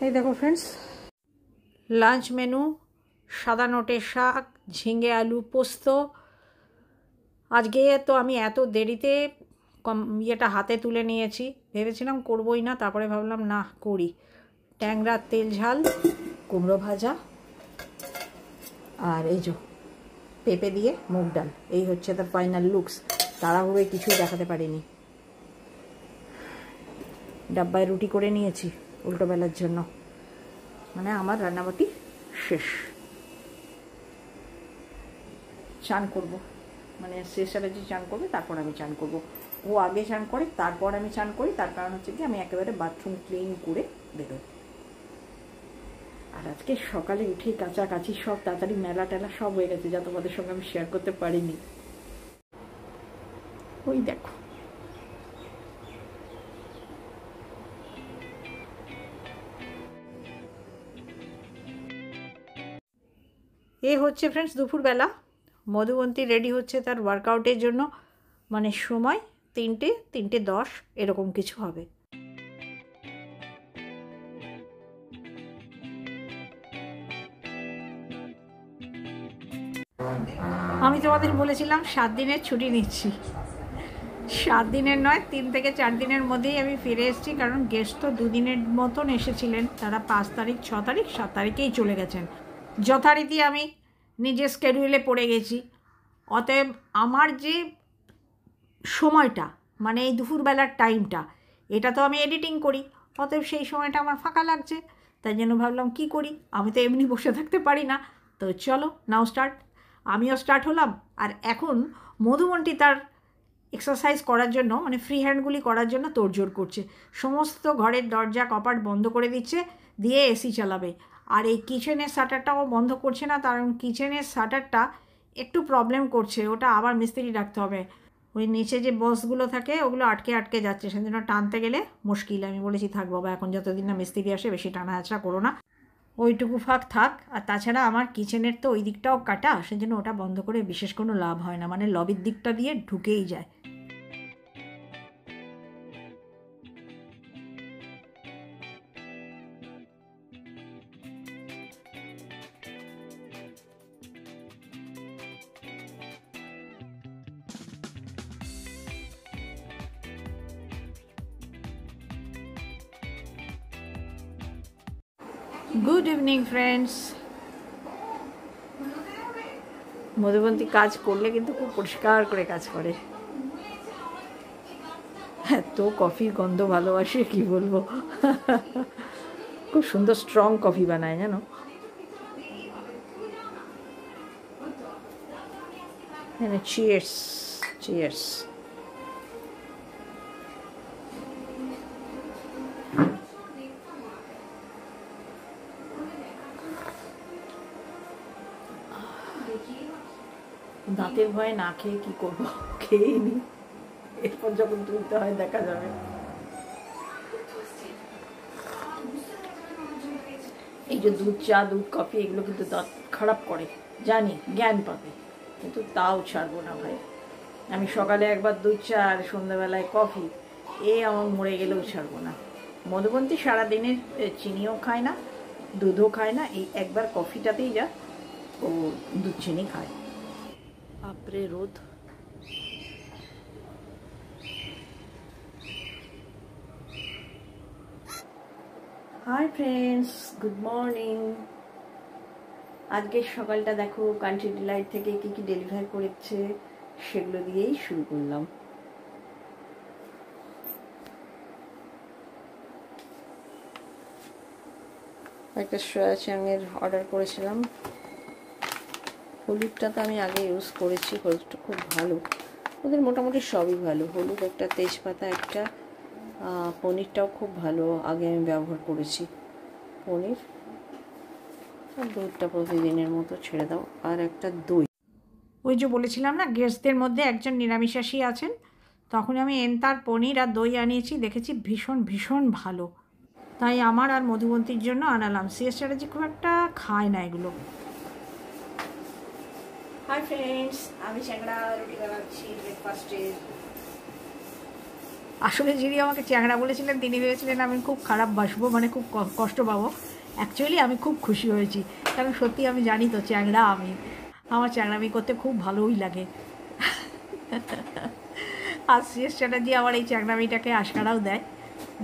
এই দেখো friends, lunch menu সাদা নোটের শাক, ঝিঙে আলু পোস্ত। আজকে তো আমি এত দেরিতে ইয়েটা হাতে তুলে নিয়েছি, ভেবেছিলাম করবই না, তারপরে ভাবলাম না করি। ট্যাংরার তেল ঝাল, কুমড়ো ভাজা, আর এই যে পেঁপে দিয়ে মুগ ডাল। এই হচ্ছে তার ফাইনাল লুকস। তাড়াহুড়োয় কিছুই দেখাতে পারিনি। ডাব্বায় রুটি করে নিয়েছি উল্টো বেলার জন্য, মানে আমার রান্নাবাটি শেষ। চান করব, মানে শেষারে যে চান করবে তারপর আমি চান করব। ও আগে চান করে তারপর আমি চান করি, তার কারণ হচ্ছে কি আমি একেবারে বাথরুম ক্লিন করে বেরোই। আর আজকে সকালে উঠেই কাছাকাছি সব তাড়াতাড়ি মেলা টেলা সব হয়ে গেছে, যা তোমাদের সঙ্গে আমি শেয়ার করতে পারিনি। ওই দেখো, এ হচ্ছে ফ্রেন্ডস দুপুরবেলা। মধুবন্তী রেডি হচ্ছে তার ওয়ার্কআউটের জন্য, মানে সময় 3:10 এরকম কিছু হবে। আমি তোমাদের বলেছিলাম 7 দিনের ছুটি নিচ্ছি। 7 দিনের নয়, 3 থেকে 4 দিনের মধ্যেই আমি ফিরে এসেছি, কারণ গেস্ট তো 2 দিনের মতন এসেছিলেন। তারা 5 তারিখ, 6 তারিখ, 7 তারিখেই চলে গেছেন। যথারীতি আমি নিজের স্কেডিউলে পড়ে গেছি। অতএব আমার যে সময়টা, মানে এই দুপুরবেলার টাইমটা, এটা তো আমি এডিটিং করি, অতএব সেই সময়টা আমার ফাঁকা লাগছে। তাই জন্য ভাবলাম কি করি, আমি তো এমনি বসে থাকতে পারি না। তো চলো নাও স্টার্ট। আমিও স্টার্ট হলাম। আর এখন মধুবন্তী তার এক্সারসাইজ করার জন্য, মানে ফ্রি হ্যান্ডগুলি করার জন্য তোড়জোড় করছে। সমস্ত ঘরের দরজা কপাট বন্ধ করে দিচ্ছে, দিয়ে এসি চালাবে। আর এই কিচেনের শাটারটাও বন্ধ করছে না, কারণ কিচেনের শাটারটা একটু প্রবলেম করছে, ওটা আবার মিস্ত্রি ডাকতে হবে। ওই নিচে যে বক্সগুলো থাকে ওগুলো আটকে আটকে যাচ্ছে, সেজন্য টানতে গেলে মুশকিল। আমি বলেছি থাক বাবা, এখন যতদিন না মিস্ত্রি আসে বেশি টানা হাঁচড়া করো না, ওইটুকু ফাঁক থাক। আর তাছাড়া আমার কিচেনের তো ওই দিকটাও কাটা, সেজন্য ওটা বন্ধ করে বিশেষ কোনো লাভ হয় না, মানে লবির দিকটা দিয়ে ঢুকেই যায়। Good evening friends. মধুবন্তী কাজ করলে কিন্তু খুব পরিষ্কার করে কাজ করে। এত কফির গন্ধ ভালোবাসে কি বলবো। খুব সুন্দর স্ট্রং কফি বানায় জানো। হ্যাঁ, চিয়ার্স চিয়ার্স। দাঁতের ভয়ে না খেয়ে কি করবো, খেয়েই নি, এরপর যখন তুলতে হয় দেখা যাবে। এই যে দুধ চা, দুধ কফি, এগুলো কিন্তু দাঁত খারাপ করে জানি, জ্ঞান পাবে, কিন্তু তাও ছাড়বো না ভাই। আমি সকালে একবার দুধ চা আর সন্ধ্যাবেলায় কফি, আমার মরে গেলেও ছাড়বো না। মধুবন্তী সারাদিনের চিনিও খায় না, দুধও খায় না, এই একবার কফিটাতেই যা ও দুধ চিনি খায়। বাপরে রোদ। Hi friends, good morning. আজকের সকালটা দেখো কান্ট্রি ডিলাইট থেকে কি কি ডেলিভার করেছে সেগুলো দিয়েই শুরু করলাম। একটা সয়া চাঙের অর্ডার করেছিলাম। হলুদটা তো আমি আগে ইউজ করেছি, হলুদটা খুব ভালো, ওদের মোটামুটি সবই ভালো। হলুদ একটা, তেজপাতা একটা, পনিরটাও খুব ভালো, আগে আমি ব্যবহার করেছি পনির। আর দুধটা প্রতিদিনের মতো ছেড়ে দাও, আর একটা দই। ওই যে বলেছিলাম না গেস্টদের মধ্যে একজন নিরামিষাশী আছেন, তখন আমি এন্তার পনির আর দই আনিয়েছি, দেখেছি ভীষণ ভীষণ ভালো, তাই আমার আর মধুবন্তীর জন্য আনালাম। সিএস চ্যাটার্জি খুব একটা খায় না এগুলো। হাই ফ্রেন্ডস, আমি চ্যাংড়া রুটি বানাচ্ছি ব্রেকফাস্টের। আসলে যিনি আমাকে চ্যাংড়া বলেছিলেন তিনি ভেবেছিলেন আমি খুব খারাপ বাসবো, মানে খুব কষ্ট পাবো। অ্যাকচুয়ালি আমি খুব খুশি হয়েছি, কারণ সত্যি আমি জানি তো চ্যাংড়া আমি, আমার চ্যাংড়ামি করতে খুব ভালোই লাগে। আর সিএস চ্যাটার্জি আমার এই চ্যাংড়ামিটাকে আশকারাও দেয়।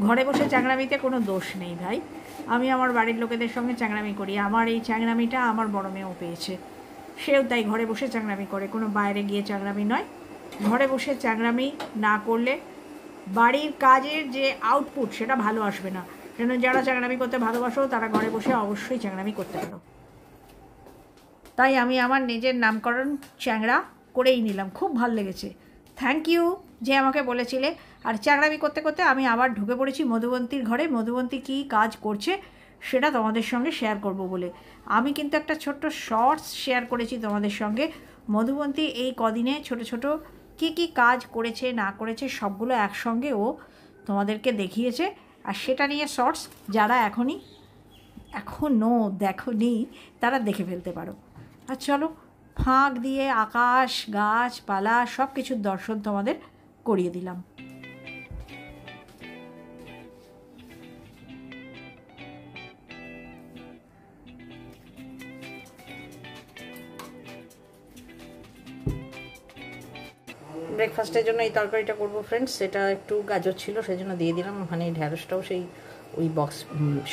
ঘরে বসে চ্যাংড়ামিতে কোনো দোষ নেই ভাই, আমি আমার বাড়ির লোকেদের সঙ্গে চ্যাংড়ামি করি। আমার এই চ্যাংড়ামিটা আমার বড় মেয়েও পেয়েছে, সেও তাই ঘরে বসে চ্যাংড়ামি করে, কোনো বাইরে গিয়ে চ্যাংড়ামি নয়। ঘরে বসে চ্যাংড়ামি না করলে বাড়ির কাজের যে আউটপুট সেটা ভালো আসবে না। কেন যারা চ্যাংড়ামি করতে ভালোবাসো তারা ঘরে বসে অবশ্যই চ্যাংড়ামি করতে পারো। তাই আমি আমার নিজের নামকরণ চ্যাংড়া করেই নিলাম, খুব ভালো লেগেছে। থ্যাংক ইউ যে আমাকে বলেছিলে। আর চ্যাংড়ামি করতে করতে আমি আবার ঢুকে পড়েছি মধুবন্তীর ঘরে, মধুবন্তী কী কাজ করছে সেটা তোমাদের সঙ্গে শেয়ার করব বলে। আমি কিন্তু একটা ছোট্ট শর্টস শেয়ার করেছি তোমাদের সঙ্গে। মধুবন্তী এই কদিনে ছোট ছোট কী কী কাজ করেছে না করেছে সবগুলো একসঙ্গে ও তোমাদেরকে দেখিয়েছে, আর সেটা নিয়ে শর্টস যারা এখনও দেখোনি তারা দেখে ফেলতে পারো। আর চলো ফাঁক দিয়ে আকাশ গাছপালা সব কিছুর দর্শন তোমাদের করিয়ে দিলাম। ব্রেকফাস্টের জন্য এই তরকারিটা করবো ফ্রেন্ডস, সেটা একটু গাজর ছিল সেই জন্য দিয়ে দিলাম, মানে ঢ্যাঁড়সটাও সেই ওই বক্স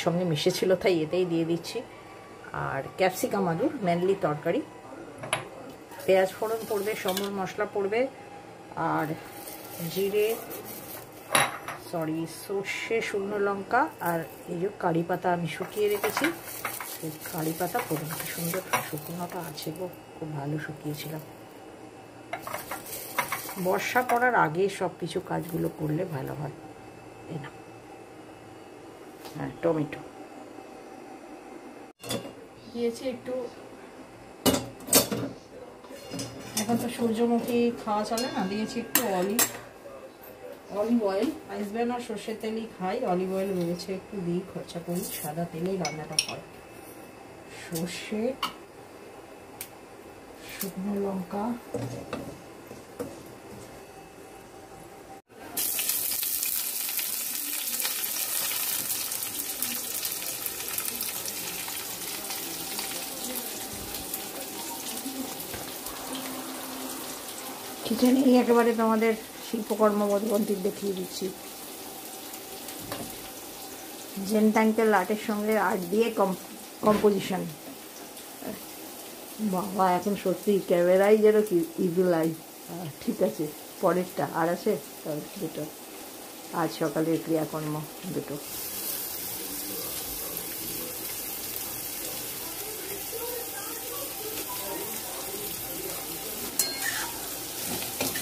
সঙ্গে মিশেছিল তাই এতেই দিয়ে দিচ্ছি। আর ক্যাপসিকাম আলুর মেনলি তরকারি, পেঁয়াজ ফোড়ন পড়বে, সম্বর মশলা পড়বে, আর সর্ষে, শুকনো লঙ্কা, আর এই যে কারি পাতা আমি শুকিয়ে রেখেছি, এই কারি পাতা পড়বে। কি সুন্দর শুকনোটা আছে গো, খুব ভালো শুকিয়েছিলাম। বর্ষা পড়ার আগে সব কিছু কাজগুলো করলে ভালো হয়। এই না, হ্যাঁ টমেটো দিয়েছি একটু। এখন তো সূর্যমুখী খাওয়া চলে না, দিয়েছি একটু অলিভ অয়েল। আইসব্যান আর সর্ষের তেলই খাই, অলিভ অয়েল রয়েছে একটু দিই, খরচা করি, সাদা তেলেই রান্নাটা হয়। সর্ষে, শুকনো লঙ্কা, কিচেনেই একেবারে তোমাদের শিল্পকর্ম মধুবন্তীর দেখিয়ে দিচ্ছি। জেন ট্যাঙ্কের আর্টের সঙ্গে আর্ট দিয়ে কম্পোজিশন। বাবা এখন সত্যি ক্যামেরাই যেন কি ইভিল আই। ঠিক আছে, পরেরটা আর আছে দুটো, আজ সকালের ক্রিয়াকর্ম দুটো।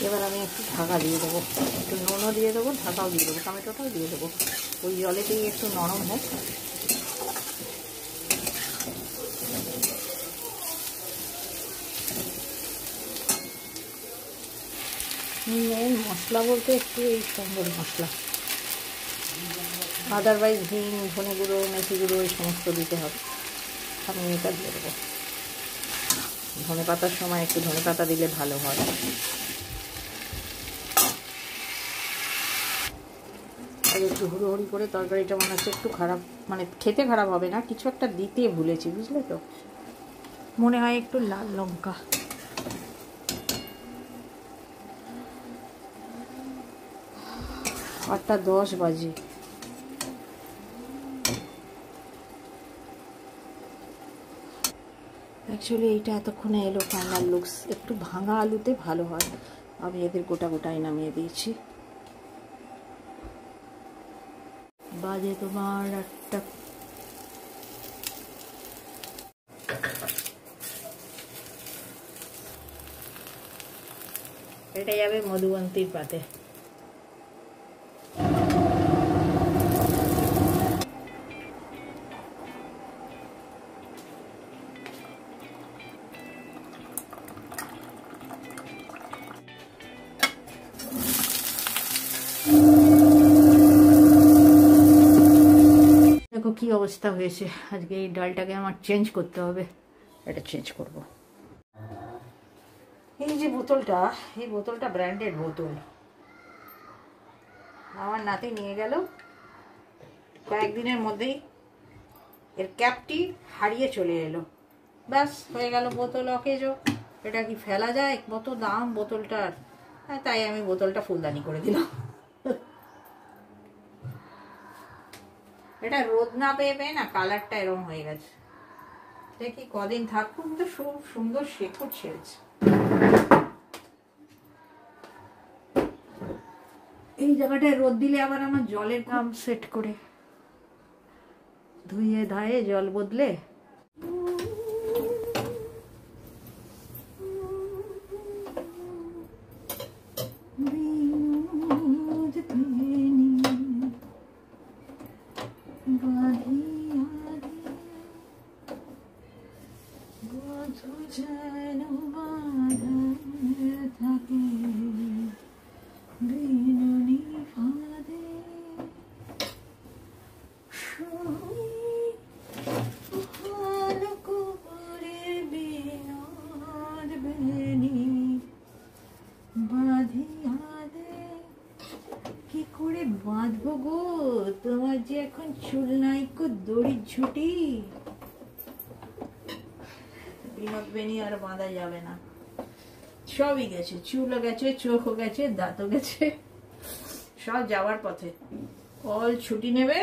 এবার আমি একটু ঢাকা দিয়ে দেবো, একটু নুনও দিয়ে দেবো, ঢাকাও দিয়ে দেবো, টমেটোটাও দিয়ে দেবো, ওই জলেতেই একটু নরম হোক। মেন মশলা বলতে একটু এই সম্বর মশলা, আদারওয়াইজ হিং, ধনে গুঁড়ো, মেথি গুঁড়ো এই সমস্ত দিতে হবে। আমি এটা দিয়ে দেবো। ধনে পাতার সময় একটু ধনে পাতা দিলে ভালো হয়। আর একটু হুড়োহুড়ি করে তরকারিটা মনে হচ্ছে একটু খারাপ, মানে খেতে খারাপ হবে না, কিছু একটা দিতে ভুলেছি, বুঝলে তো। মনে হয় একটু লাল লঙ্কা। 8:10 বাজে। অ্যাকচুয়ালি এইটা এতক্ষণে এলো ফাইনাল লুকস। একটু ভাঙা আলুতে ভালো হয়। আমি এদের গোটা গোটাই নামিয়ে দিয়েছি। বাজে তোমার 8টা। এটা যাবে মধুবন্তীর পাতে। দেখো কি অবস্থা হয়েছে। আজকে এই ডালটাকে আমার চেঞ্জ করতে হবে, এটা চেঞ্জ করব। এই যে বোতলটা, এই বোতলটা ব্র্যান্ডেড বোতল। আমার নাতি নিয়ে গেল, কয়েকদিনের মধ্যেই এর ক্যাপটি হারিয়ে চলে এলো। ব্যাস হয়ে গেল বোতল অকেজো। এটা কি ফেলা যায়? কত দাম বোতলটার। তাই আমি বোতলটা ফুলদানি করে দিলাম। এটা রোদ না পেয়ে পেয়ে না কালারটা এরকম হয়ে গেছে। দেখি কদিন থাকুন। তো খুব সুন্দর শেকড় ছেড়েছে। এই জায়গাটায় রোদ দিলে আবার আমার জলের দাম সেট করে ধুয়ে ধায়ে জল বদলে বাঁধবো গো তোমার যে এখন চুল নাইকো দড়ির ঝুটি। বিনোদ বেনি আর বাঁধা যাবে না। সবই গেছে, চুলও গেছে, চোখও গেছে, দাঁতও গেছে, সব যাওয়ার পথে। অল ছুটি নেবে,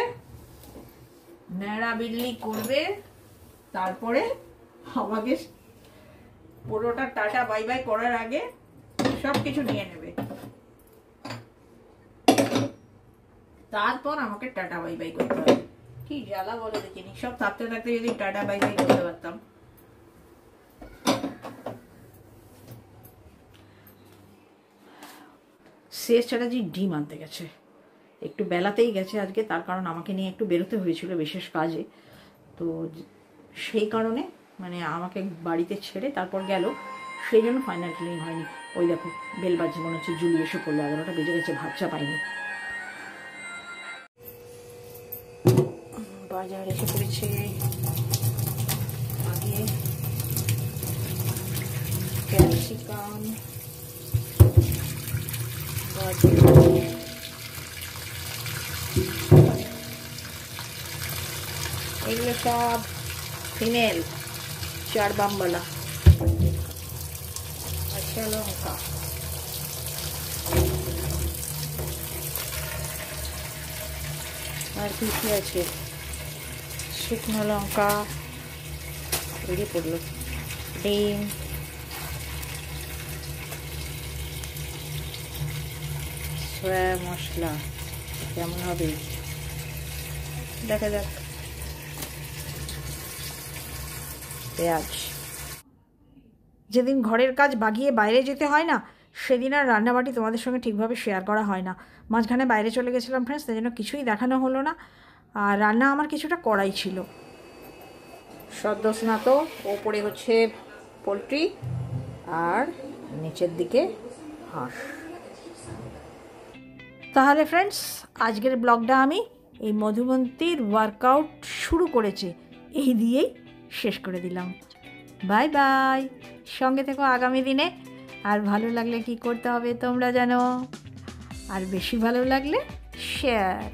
ন্যাড়া বিল্লি করবে, তারপরে আমাকে পুরোটা টাটা বাই বাই করার আগে সবকিছু নিয়ে নেবে, তারপর আমাকে টাটা বাই বাই করতে হবে। কি জ্বালা বলে দেখিনি। সব থাকতে থাকতে যদি টাটা বাই বাই করতে পারতাম। শেষ চ্যাটার্জি ডিম আনতে গেছে, একটু বেলাতেই গেছে আজকে। তার কারণ আমাকে নিয়ে একটু বেরোতে হয়েছিল বিশেষ কাজে, তো সেই কারণে মানে আমাকে বাড়িতে ছেড়ে তারপর গেল, সেই জন্য ফাইনাল ক্লিনিং হয়নি। ওই দেখো বেল বাজছে, মনে হচ্ছে জুলি এসে পড়লো। 11টা বেজে গেছে, ভাবছা পাইনি। বাজার এসে পড়েছে। আগে ক্যাপসিকাম, এগুলো সব ফিমেল 4 বামবালা। আচ্ছা লঙ্কা, আর কি কি আছে, শুকনো লঙ্কা বেরিয়ে পড়লো, ডিম, সয়া মশলা কেমন হবে দেখা যাক, পেঁয়াজ। যেদিন ঘরের কাজ বাগিয়ে বাইরে যেতে হয় না, সেদিন আর রান্নাবাটি তোমাদের সঙ্গে ঠিকভাবে শেয়ার করা হয় না। মাঝখানে বাইরে চলে গেছিলাম ফ্রেন্ডস, তাই জন্য কিছুই দেখানো হলো না। আর রান্না আমার কিছুটা করাই ছিল। সদ্য স্নাত, ওপরে হচ্ছে পোলট্রি আর নিচের দিকে হাঁস। তাহলে ফ্রেন্ডস, আজকের ব্লগটা আমি এই মধুবন্তীর ওয়ার্কআউট শুরু করেছে এই দিয়েই শেষ করে দিলাম। বাই বাই, সঙ্গে থেকো আগামী দিনে। আর ভালো লাগলে কি করতে হবে তোমরা জানো, আর বেশি ভালো লাগলে শেয়ার।